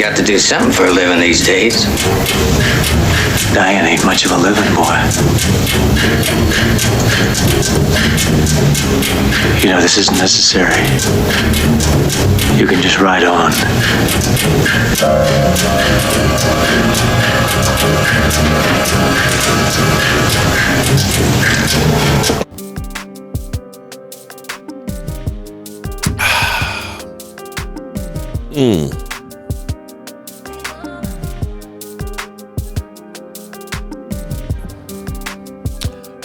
got to do something for a living these days. Dying ain't much of a living, boy. You know, this isn't necessary. You can just ride on.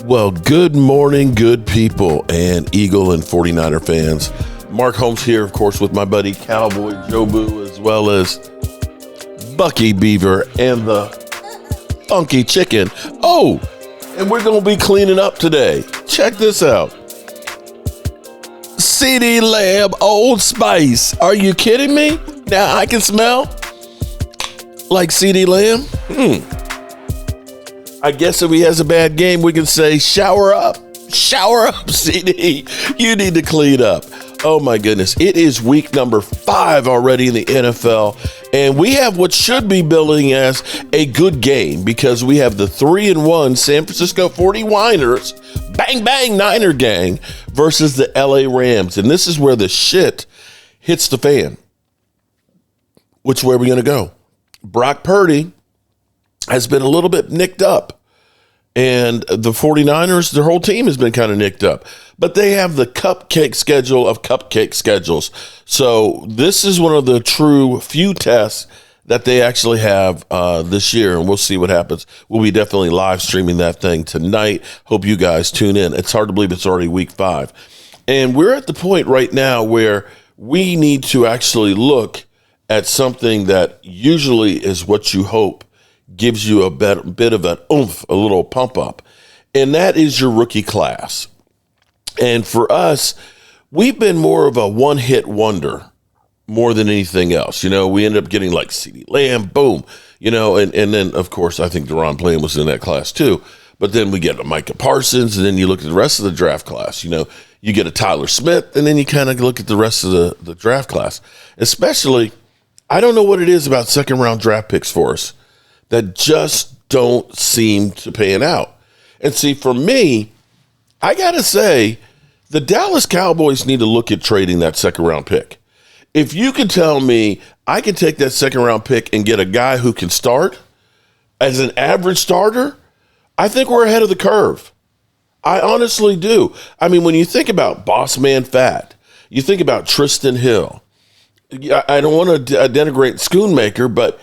Well, good morning, good people, and Eagle and 49er fans. Mark Holmes here, of course, with my buddy Cowboy Joe Boo, as well as Bucky Beaver and the Funky Chicken. Oh, and we're going to be cleaning up today. Check this out. CD Lamb Old Spice. Are you kidding me? Now I can smell like CD Lamb. I guess if he has a bad game, we can say, shower up, CD. You need to clean up. Oh my goodness. It is week number 5 already in the NFL. And we have what should be billing as a good game because we have the 3-1 San Francisco 49ers, bang, bang, Niner gang versus the LA Rams. And this is where the shit hits the fan. Which way are we going to go? Brock Purdy has been a little bit nicked up. And the 49ers, their whole team has been kind of nicked up. But they have the cupcake schedule of cupcake schedules. So this is one of the true few tests that they actually have this year. And we'll see what happens. We'll be definitely live streaming that thing tonight. Hope you guys tune in. It's hard to believe it's already week 5. And we're at the point right now where we need to actually look at something that usually is what you hope gives you a bit of an oomph, a little pump up. And that is your rookie class. And for us, we've been more of a one-hit wonder more than anything else. You know, we ended up getting like CeeDee Lamb, boom. You know, and then, of course, I think Deron Payne was in that class too. But then we get a Micah Parsons, and then you look at the rest of the draft class. You know, you get a Tyler Smith, and then you kind of look at the rest of the draft class. Especially, I don't know what it is about second-round draft picks for us that just don't seem to pan out. And see, for me, I got to say, the Dallas Cowboys need to look at trading that second-round pick. If you can tell me I can take that second-round pick and get a guy who can start as an average starter, I think we're ahead of the curve. I honestly do. I mean, when you think about Boss Man Fat, you think about Tristan Hill. I don't want to denigrate Schoonmaker, but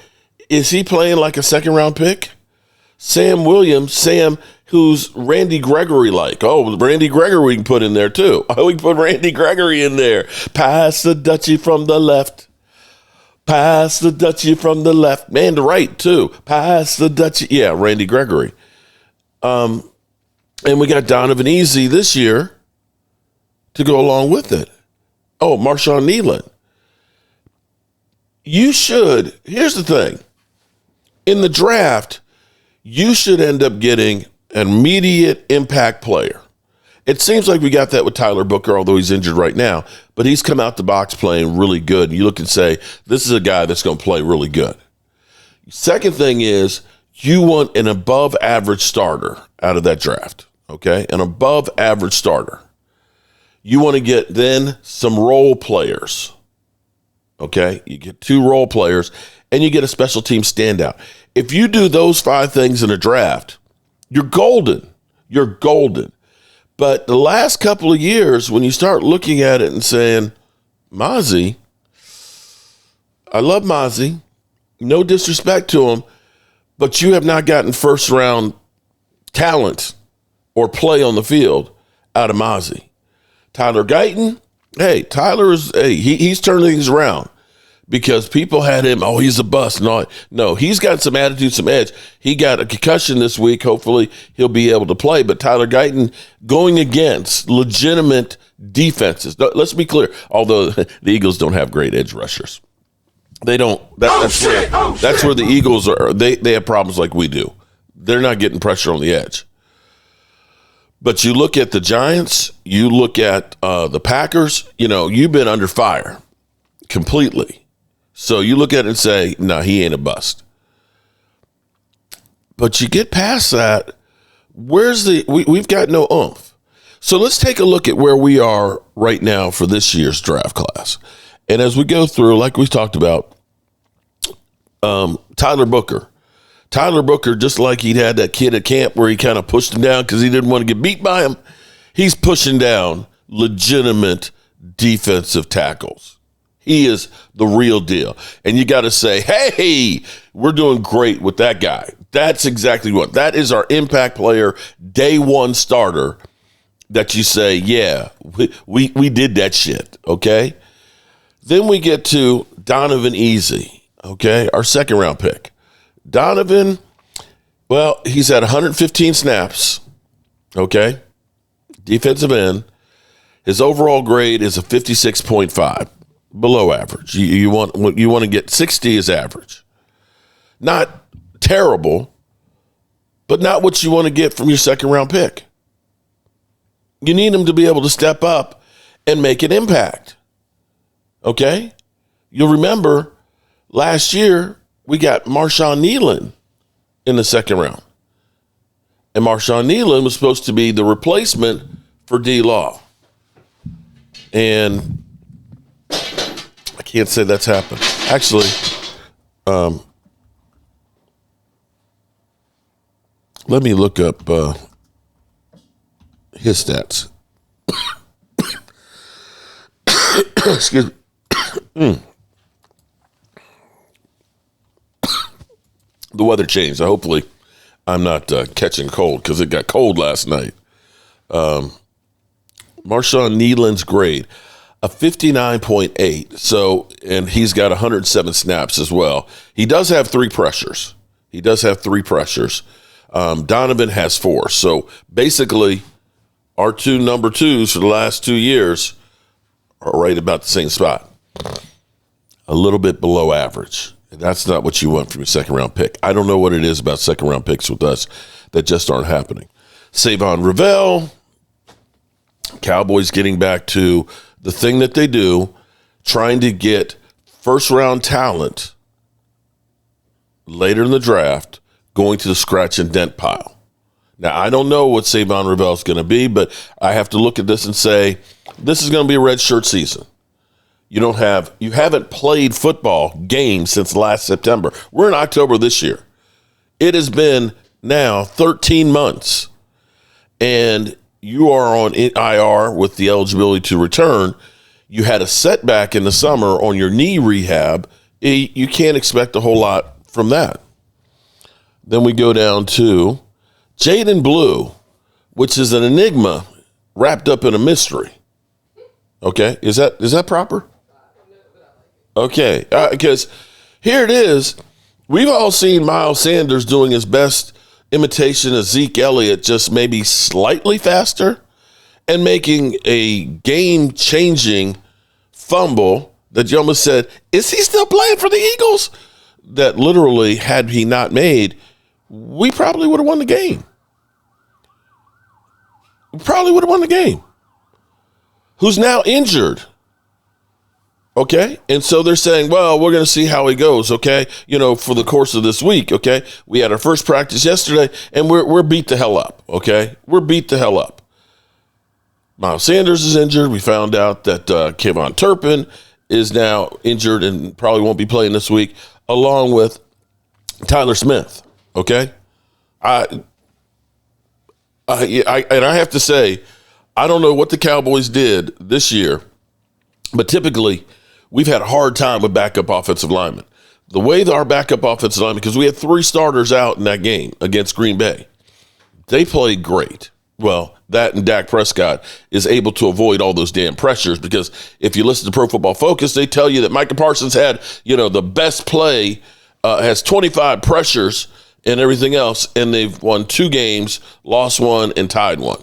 is he playing like a second-round pick? Sam Williams, who's Randy Gregory like. Oh, Randy Gregory we can put in there too. Oh, we can put Randy Gregory in there. Pass the Dutchie from the left. Pass the Dutchie from the left. Man, the right too. Pass the Dutchie. Yeah, Randy Gregory. And we got Donovan Easy this year to go along with it. Oh, Marshawn Nealon. Here's the thing. In the draft, you should end up getting an immediate impact player. It seems like we got that with Tyler Booker, although he's injured right now, but he's come out the box playing really good. You look and say, this is a guy that's going to play really good. Second thing is, you want an above average starter out of that draft, okay? An above average starter. You want to get then some role players, okay? You get 2 role players, and you get a special team standout. If you do those 5 things in a draft, you're golden. You're golden. But the last couple of years, when you start looking at it and saying, Mozzie, I love Mozzie, no disrespect to him, but you have not gotten first-round talent or play on the field out of Mozzie. Tyler Guyton, he's turning things around. Because people had him, he's a bust. No, he's got some attitude, some edge. He got a concussion this week. Hopefully he'll be able to play. But Tyler Guyton going against legitimate defenses. Let's be clear. Although the Eagles don't have great edge rushers. They don't. That's where the Eagles are. They have problems like we do. They're not getting pressure on the edge. But you look at the Giants, you look at the Packers, you've been under fire completely. So you look at it and say, no, he ain't a bust. But you get past that, we've got no oomph. So let's take a look at where we are right now for this year's draft class. And as we go through, like we talked about, Tyler Booker, just like he'd had that kid at camp where he kind of pushed him down because he didn't want to get beat by him, he's pushing down legitimate defensive tackles. He is the real deal. And you got to say, hey, we're doing great with that guy. That's exactly what. That is our impact player, day one starter that you say, yeah, we did that shit, okay? Then we get to Donovan Easy, okay, our second round pick. Donovan, well, he's had 115 snaps, okay, defensive end. His overall grade is a 56.5, below average. You want to get 60 is average. Not terrible, but not what you want to get from your second round pick. You need him to be able to step up and make an impact. Okay? You'll remember last year we got Marshawn Nealon in the second round. And Marshawn Nealon was supposed to be the replacement for D-Law. And I can't say that's happened. Actually, let me look up his stats. Excuse me. The weather changed. Hopefully, I'm not catching cold because it got cold last night. Marshawn Nealon's grade, a 59.8. So, and he's got 107 snaps as well. He does have three pressures. Donovan has 4. So basically, our two number twos for the last 2 years are right about the same spot. A little bit below average. And that's not what you want from your second round pick. I don't know what it is about second round picks with us that just aren't happening. Savon Ravel, Cowboys getting back to the thing that they do, trying to get first round talent later in the draft, going to the scratch and dent pile. Now, I don't know what Savon Ravel is going to be, but I have to look at this and say, this is going to be a red shirt season. You haven't played football games since last September. We're in October this year. It has been now 13 months, and you are on IR with the eligibility to return. You had a setback in the summer on your knee rehab. You can't expect a whole lot from that. Then we go down to Jaydon Blue, which is an enigma wrapped up in a mystery. Okay, is that proper? Okay, because here it is. We've all seen Miles Sanders doing his best imitation of Zeke Elliott, just maybe slightly faster, and making a game-changing fumble that you almost said, is he still playing for the Eagles? That literally, had he not made, we probably would have won the game. Who's now injured. Okay? And so they're saying, well, we're going to see how he goes, okay? For the course of this week, okay? We had our first practice yesterday, and we're beat the hell up, okay? We're beat the hell up. Miles Sanders is injured. We found out that Kevon Turpin is now injured and probably won't be playing this week, along with Tyler Smith, okay? And I have to say, I don't know what the Cowboys did this year, but typically we've had a hard time with backup offensive linemen. The way that our backup offensive linemen, because we had 3 starters out in that game against Green Bay, they played great. Well, that and Dak Prescott is able to avoid all those damn pressures, because if you listen to Pro Football Focus, they tell you that Micah Parsons had, the best play, has 25 pressures and everything else, and they've won 2 games, lost 1, and tied 1.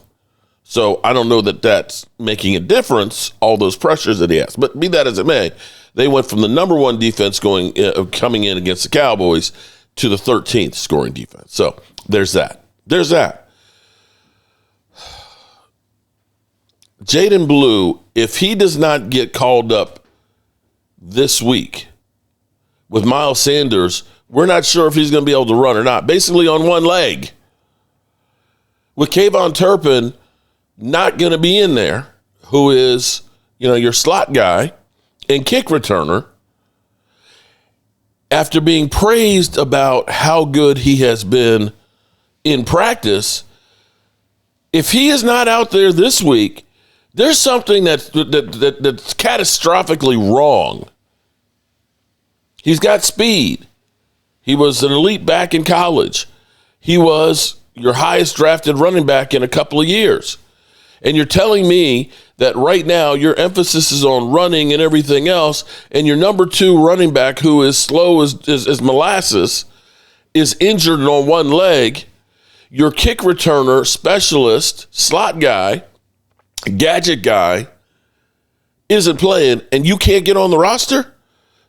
So I don't know that that's making a difference, all those pressures that he has. But be that as it may, they went from the number 1 defense coming in against the Cowboys to the 13th scoring defense. So there's that. Jaydon Blue, if he does not get called up this week, with Miles Sanders, we're not sure if he's going to be able to run or not, basically on one leg. With Kayvon Turpin not going to be in there, who is, your slot guy and kick returner, after being praised about how good he has been in practice, if he is not out there this week, there's something that's catastrophically wrong. He's got speed. He was an elite back in college. He was your highest drafted running back in a couple of years. And you're telling me that right now your emphasis is on running and everything else, and your number 2 running back, who is slow as molasses, is injured on one leg. Your kick returner, specialist, slot guy, gadget guy, isn't playing, and you can't get on the roster?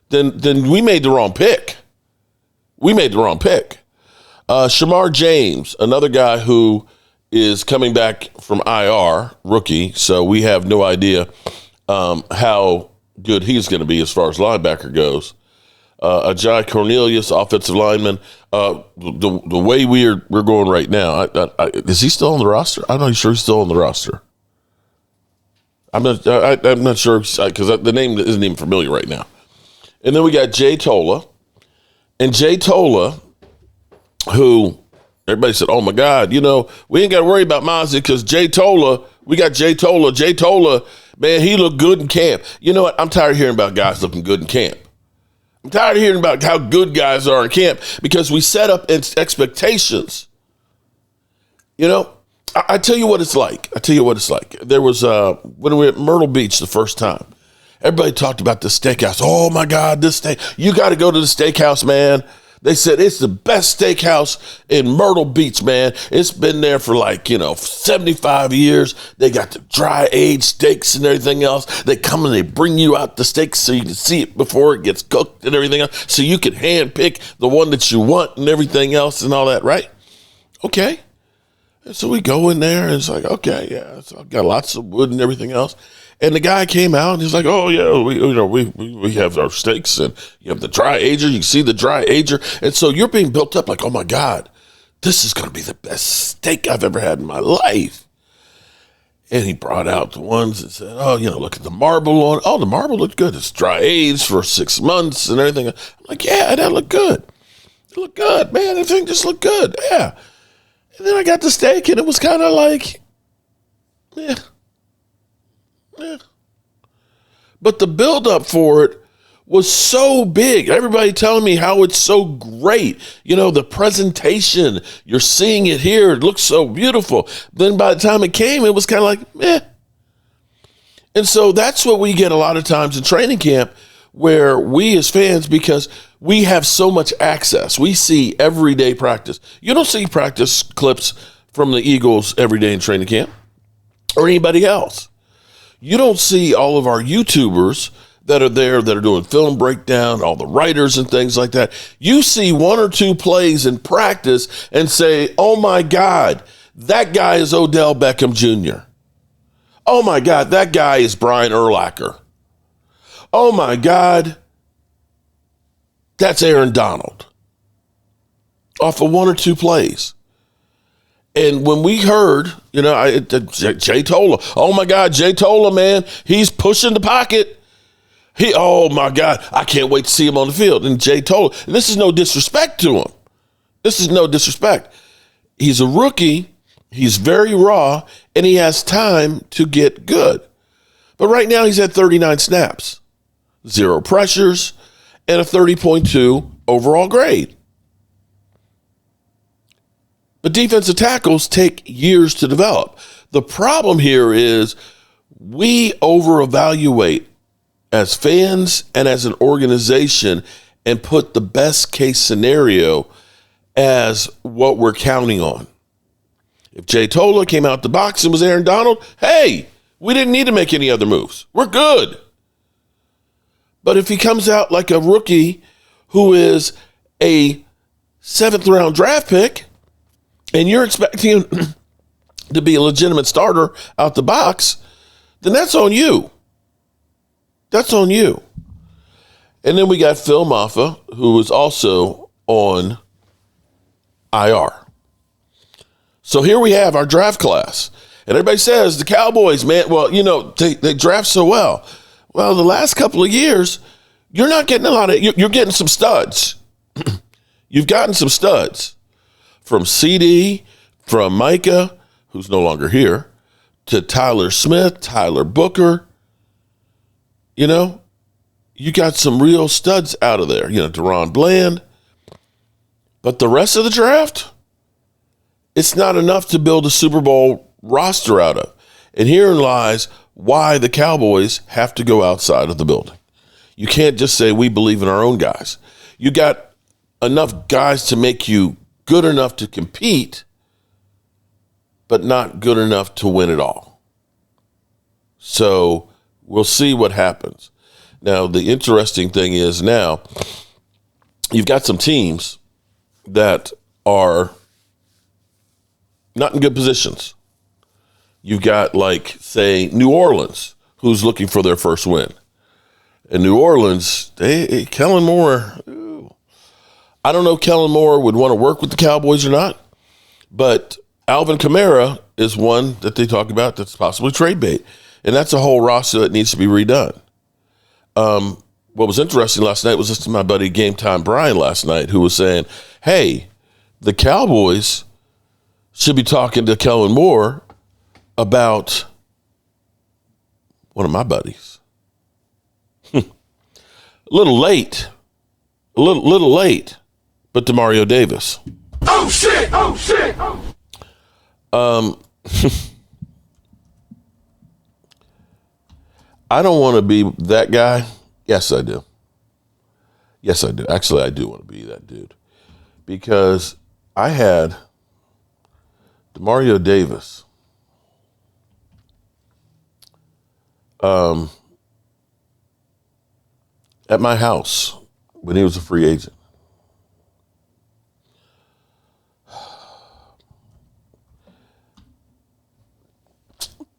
Then we made the wrong pick. We made the wrong pick. Shamar James, another guy who is coming back from IR, rookie, so we have no idea how good he's going to be as far as linebacker goes. Ajay Cornelius, offensive lineman. The way we're going right now, is he still on the roster? I'm not sure he's still on the roster. I'm not sure because the name isn't even familiar right now. And then we got Jay Tola. And Jay Tola, who everybody said, oh, my God, we ain't got to worry about Mozzie because Jay Tola, we got Jay Tola. Jay Tola, man, he looked good in camp. You know what? I'm tired of hearing about guys looking good in camp. I'm tired of hearing about how good guys are in camp because we set up expectations. I tell you what it's like. There was, when we were at Myrtle Beach the first time, everybody talked about the steakhouse. Oh, my God, this steak. You got to go to the steakhouse, man. They said it's the best steakhouse in Myrtle Beach, man. It's been there for 75 years. They got the dry aged steaks and everything else. They come and they bring you out the steaks so you can see it before it gets cooked and everything else. So you can hand pick the one that you want and everything else and all that, right? Okay. And so we go in there and it's like, okay, yeah, so I've got lots of wood and everything else. And the guy came out and he's like, oh, yeah, we have our steaks and you have the dry ager. You can see the dry ager. And so you're being built up like, oh, my God, this is going to be the best steak I've ever had in my life. And he brought out the ones and said, oh, look at the marble on it. Oh, the marble looked good. It's dry aged for 6 months and everything. I'm like, yeah, that looked good. It looked good, man. Everything just looked good. Yeah. And then I got the steak and it was kind of like, yeah. But the buildup for it was so big. Everybody telling me how it's so great. The presentation, you're seeing it here. It looks so beautiful. Then by the time it came, it was kind of like, meh. And so that's what we get a lot of times in training camp, where we as fans, because we have so much access, we see everyday practice. You don't see practice clips from the Eagles every day in training camp or anybody else. You don't see all of our YouTubers that are there that are doing film breakdown, all the writers and things like that. You see 1 or 2 plays in practice and say, oh, my God, that guy is Odell Beckham Jr. Oh, my God, that guy is Brian Urlacher. Oh, my God, that's Aaron Donald. Off of 1 or 2 plays. And when we heard, Jay Tola, oh, my God, Jay Tola, man, he's pushing the pocket. Oh, my God, I can't wait to see him on the field. And Jay Tola, and this is no disrespect to him. This is no disrespect. He's a rookie. He's very raw, and he has time to get good. But right now he's at 39 snaps, 0 pressures, and a 30.2 overall grade. But defensive tackles take years to develop. The problem here is we over-evaluate as fans and as an organization and put the best case scenario as what we're counting on. If Jay Tola came out the box and was Aaron Donald, hey, we didn't need to make any other moves. We're good. But if he comes out like a rookie who is a 7th round draft pick, and you're expecting him to be a legitimate starter out the box, then that's on you. That's on you. And then we got Phil Maffa, who was also on IR. So here we have our draft class. And everybody says the Cowboys, man, well, they draft so well. Well, the last couple of years, you're not getting you're getting some studs. You've gotten some studs from CD, from Micah, who's no longer here, to Tyler Smith, Tyler Booker. You got some real studs out of there. Deron Bland. But the rest of the draft, it's not enough to build a Super Bowl roster out of. And herein lies why the Cowboys have to go outside of the building. You can't just say we believe in our own guys. You got enough guys to make you good enough to compete, but not good enough to win it all. So we'll see what happens. Now, the interesting thing is now you've got some teams that are not in good positions. You've got, say, New Orleans, who's looking for their first win. And New Orleans, Kellen Moore, I don't know if Kellen Moore would want to work with the Cowboys or not, but Alvin Kamara is one that they talk about that's possibly trade bait. And that's a whole roster that needs to be redone. What was interesting last night was listening to my buddy Game Time Brian last night, who was saying, hey, the Cowboys should be talking to Kellen Moore about one of my buddies. A little late, but DeMario Davis. Oh, shit! I don't want to be that guy. Yes, I do. Actually, I do want to be that dude. Because I had DeMario Davis at my house when he was a free agent.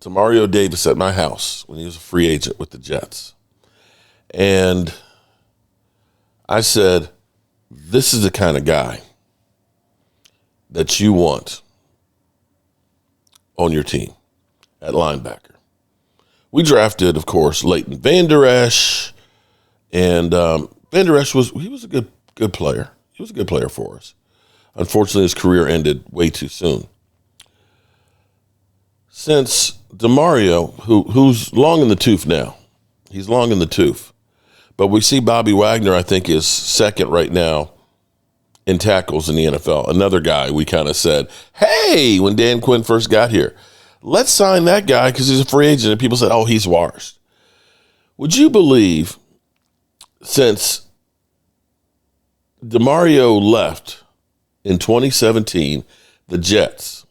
DeMario Davis at my house when he was a free agent with the Jets. And I said, this is the kind of guy that you want on your team at linebacker. We drafted, of course, Leighton Vander Esch. And Vander Esch was a good player. He was a good player for us. Unfortunately, his career ended way too soon. Since DeMario, who's long in the tooth now, he's long in the tooth. But we see Bobby Wagner, I think, is second right now in tackles in the NFL. Another guy we kind of said, hey, when Dan Quinn first got here, let's sign that guy because he's a free agent. And people said, oh, he's washed. Would you believe since DeMario left in 2017, the Jets,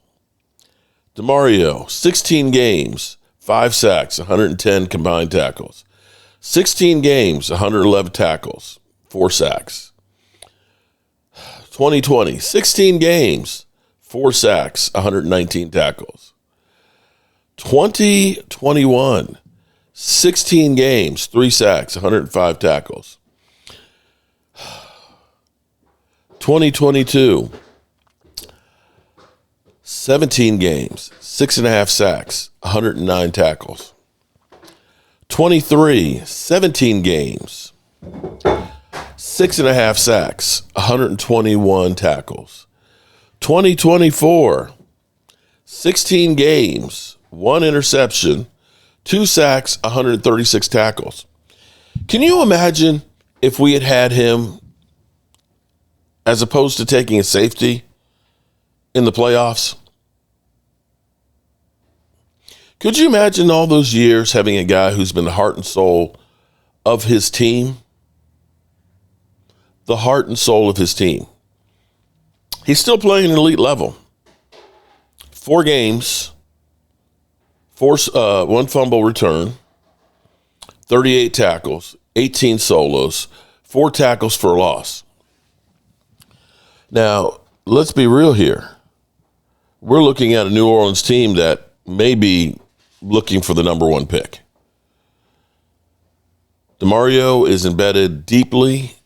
DeMario, 16 games, 5 sacks, 110 combined tackles. 16 games, 111 tackles, 4 sacks. 2020, 16 games, 4 sacks, 119 tackles. 2021, 16 games, 3 sacks, 105 tackles. 2022, 17 games, 6.5 sacks, 109 tackles. 23, 17 games, 6.5 sacks, 121 tackles. 2024, 16 games, 1 interception, 2 sacks, 136 tackles. Can you imagine if we had had him as opposed to taking a safety in the playoffs? Could you imagine all those years having a guy who's been the heart and soul of his team? The heart and soul of his team. He's still playing an elite level. 4 games, 1 fumble return, 38 tackles, 18 solos, 4 tackles for a loss. Now, let's be real here. We're looking at a New Orleans team that may be looking for the number 1 pick. DeMario is embedded deeply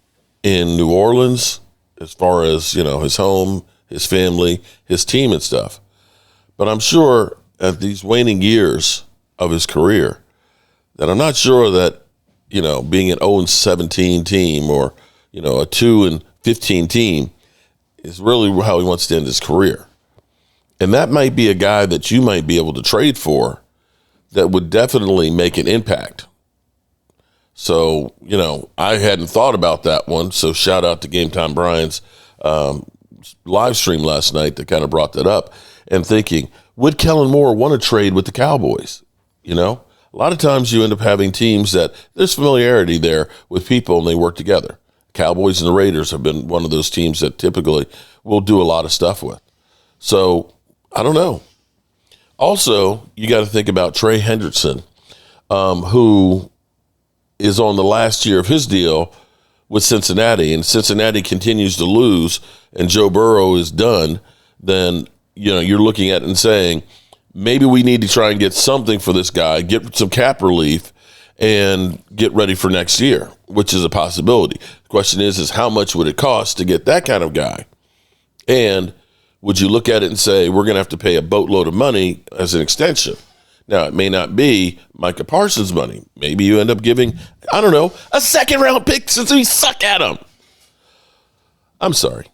in New Orleans as far as, his home, his family, his team and stuff. But I'm sure at these waning years of his career that I'm not sure that, being an 0-17 team or, a 2-15 team is really how he wants to end his career. And that might be a guy that you might be able to trade for that would definitely make an impact. So, I hadn't thought about that one. So shout out to Game Time Brian's live stream last night that kind of brought that up and thinking, would Kellen Moore want to trade with the Cowboys? A lot of times you end up having teams that there's familiarity there with people and they work together. Cowboys and the Raiders have been one of those teams that typically will do a lot of stuff with. So I don't know. Also, you got to think about Trey Hendrickson, who is on the last year of his deal with Cincinnati, and Cincinnati continues to lose and Joe Burrow is done, then, you're looking at it and saying, maybe we need to try and get something for this guy, get some cap relief, and get ready for next year, which is a possibility. The question is how much would it cost to get that kind of guy? And would you look at it and say, we're going to have to pay a boatload of money as an extension? Now, it may not be Micah Parsons' money. Maybe you end up giving, I don't know, a second-round pick since we suck at them. I'm sorry.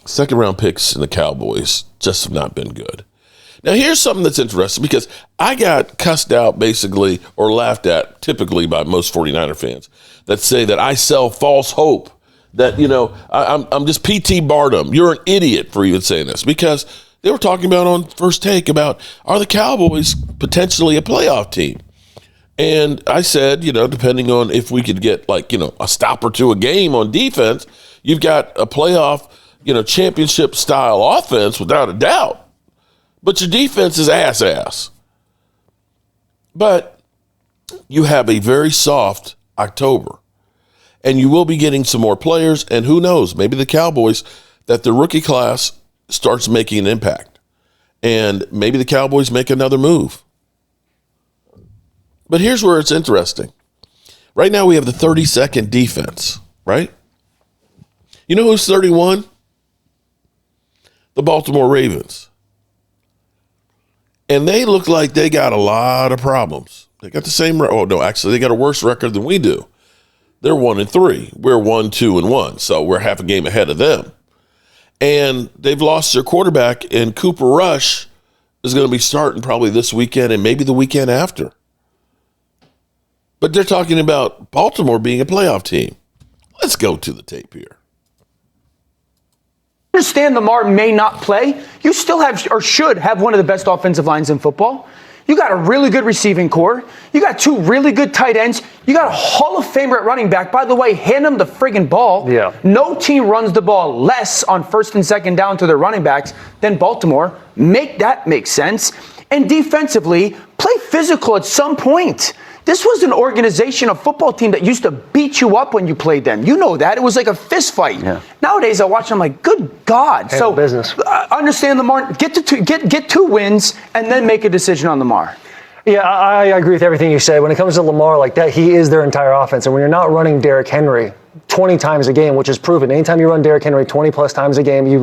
Second-round picks in the Cowboys just have not been good. Now, here's something that's interesting because I got cussed out basically or laughed at typically by most 49er fans that say that I sell false hope, that, I'm just P.T. Barnum. You're an idiot for even saying this, because they were talking about on First Take about, are the Cowboys potentially a playoff team? And I said, depending on if we could get a stop or two a game on defense, you've got a playoff, championship style offense without a doubt. But your defense is ass. But you have a very soft October. And you will be getting some more players. And who knows, maybe the Cowboys, that the rookie class starts making an impact. And maybe the Cowboys make another move. But here's where it's interesting. Right now we have the 32nd defense, right? You know who's 31? The Baltimore Ravens. And they look like they got a lot of problems. They got the same, they got a worse record than we do. They're 1-3. We're 1-2-1. So we're half a game ahead of them. And they've lost their quarterback, and Cooper Rush is going to be starting probably this weekend and maybe the weekend after. But they're talking about Baltimore being a playoff team. Let's go to the tape here. Understand Lamar may not play. You still have or should have one of the best offensive lines in football. You got a really good receiving core. You got two really good tight ends. You got a Hall of Famer at running back. By the way, hand him the friggin' ball. Yeah. No team runs the ball less on first and second down to their running backs than Baltimore. Make that make sense. And defensively, play physical at some point. This was an organization, a football team that used to beat you up when you played them. You know that. It was like a fist fight. Yeah. Nowadays, I watch them like, good God. So business. Understand Lamar, get 2 wins, and then make a decision on Lamar. Yeah, I agree with everything you said. When it comes to Lamar like that, he is their entire offense. And when you're not running Derrick Henry 20 times a game, which is proven, anytime you run Derrick Henry 20 plus times a game, you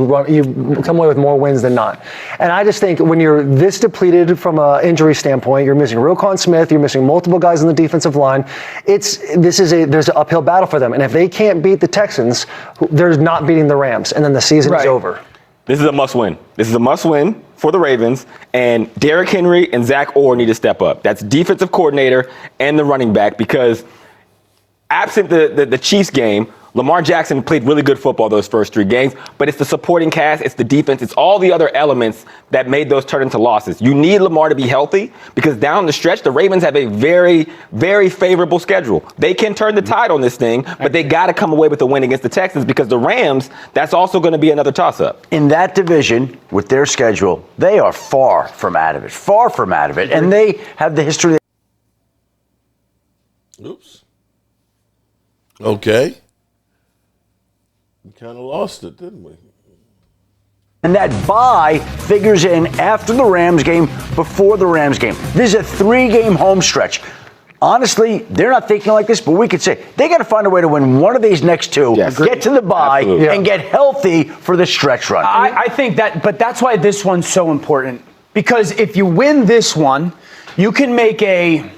come away with more wins than not. And I just think when you're this depleted from an injury standpoint, you're missing Roquan Smith, you're missing multiple guys on the defensive line. There's an uphill battle for them. And if they can't beat the Texans, they're not beating the Rams. And then the season is over. This is a must-win. This is a must-win for the Ravens, and Derrick Henry and Zach Orr need to step up. That's defensive coordinator and the running back, because absent the Chiefs game, Lamar Jackson played really good football those first 3 games, but it's the supporting cast, it's the defense, it's all the other elements that made those turn into losses. You need Lamar to be healthy, because down the stretch, the Ravens have a very, very favorable schedule. They can turn the tide on this thing, but they got to come away with a win against the Texans, because the Rams, that's also going to be another toss-up. In that division, with their schedule, they are far from out of it, and they have the history. Oops. Okay. We kind of lost it, didn't we? And that bye figures in after the Rams game, before the Rams game. This is a 3-game home stretch. honestly, they're not thinking like this, but we could say they got to find a way to win one of these next two, get to the bye, and get healthy for the stretch run. I think that, but that's why this one's so important. Because if you win this one, you can make a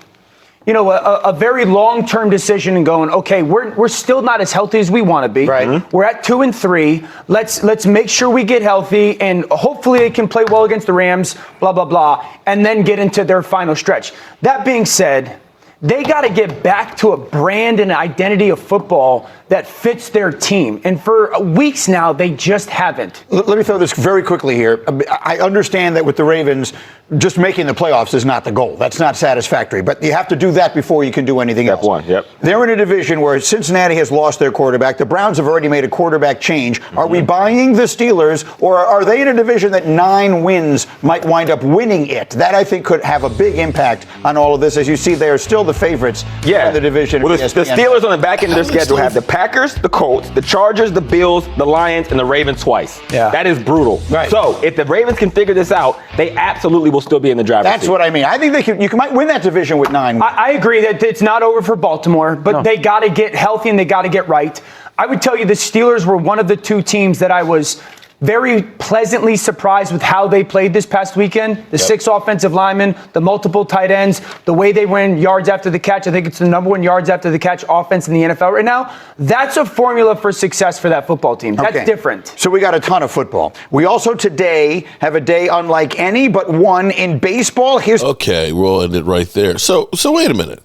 very long-term decision and going, okay, we're still not as healthy as we want to be. Right. Mm-hmm. We're at 2-3. Let's make sure we get healthy, and hopefully they can play well against the Rams, blah, blah, blah, and then get into their final stretch. That being said, they got to get back to a brand and identity of football that fits their team. And for weeks now, they just haven't. Let me throw this very quickly here. I understand that with the Ravens, just making the playoffs is not the goal. That's not satisfactory. But you have to do that before you can do anything else. Step one, yep. They're in a division where Cincinnati has lost their quarterback. The Browns have already made a quarterback change. Are we buying the Steelers, or are they in a division that 9 wins might wind up winning it? That, I think, could have a big impact on all of this. As you see, they are still the favorites in the division. Well, the Steelers on the back end of their schedule have the Packers, the Colts, the Chargers, the Bills, the Lions, and the Ravens twice. Yeah. That is brutal. Right. So if the Ravens can figure this out, they absolutely will still be in the driver's That's seat. what I mean. I think you might win that division with 9 wins. I agree that it's not over for Baltimore, but they got to get healthy and they got to get right. I would tell you the Steelers were one of the 2 teams that I was very pleasantly surprised with how they played this past weekend. The 6 offensive linemen, the multiple tight ends, the way they win yards after the catch. I think it's the number 1 yards after the catch offense in the NFL right now. That's a formula for success for that football team. That's different. So we got a ton of football. We also today have a day unlike any but one in baseball. Okay, we'll end it right there. So wait a minute.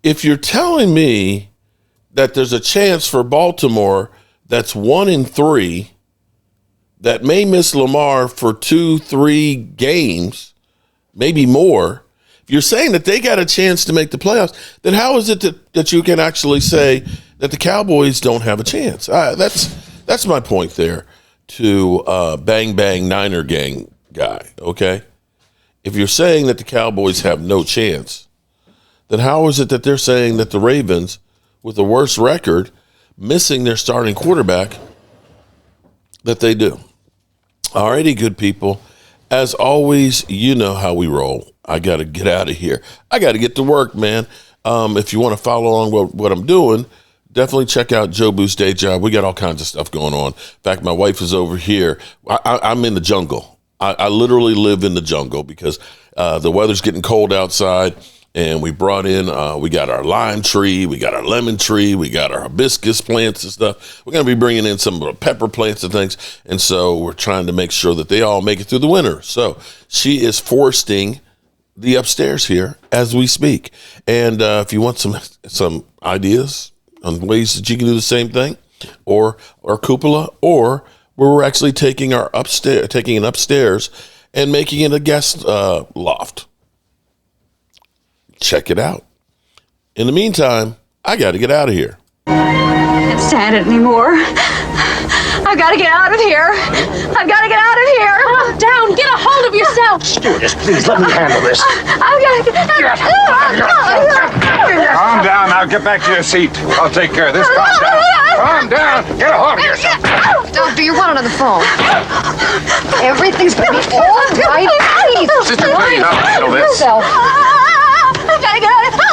If you're telling me that there's a chance for Baltimore that's 1-3 that may miss Lamar for 2-3 games, maybe more. If you're saying that they got a chance to make the playoffs, then how is it that you can actually say that the Cowboys don't have a chance? That's my point there to Bang Bang Niner Gang guy, okay? If you're saying that the Cowboys have no chance, then how is it that they're saying that the Ravens, with a worse record, missing their starting quarterback, that they do? All righty, good people. As always, you know how we roll. I got to get out of here. I got to get to work, man. If you want to follow along what I'm doing, definitely check out Joe Boo's Day Job. We got all kinds of stuff going on. In fact, my wife is over here. I'm in the jungle. I literally live in the jungle because the weather's getting cold outside. And we brought in, we got our lime tree, we got our lemon tree, we got our hibiscus plants and stuff. We're going to be bringing in some of the pepper plants and things. And so we're trying to make sure that they all make it through the winter. So she is foresting the upstairs here as we speak. And if you want some ideas on ways that you can do the same thing, or cupola, or where we're actually taking it upstairs and making it a guest loft. Check it out. In the meantime, I got to get out of here. I can't stand it anymore. I've got to get out of here. I've got to get out of here. Calm down. Get a hold of yourself. Stewardess, please let me handle this. I've got to get Calm down. Now get back to your seat. I'll take care of this. Calm down. Calm down. Get a hold of yourself. Doctor, you're one on the phone. Everything's going to be all right. Please. Sister, please, I'll handle this. I've got to get out of here.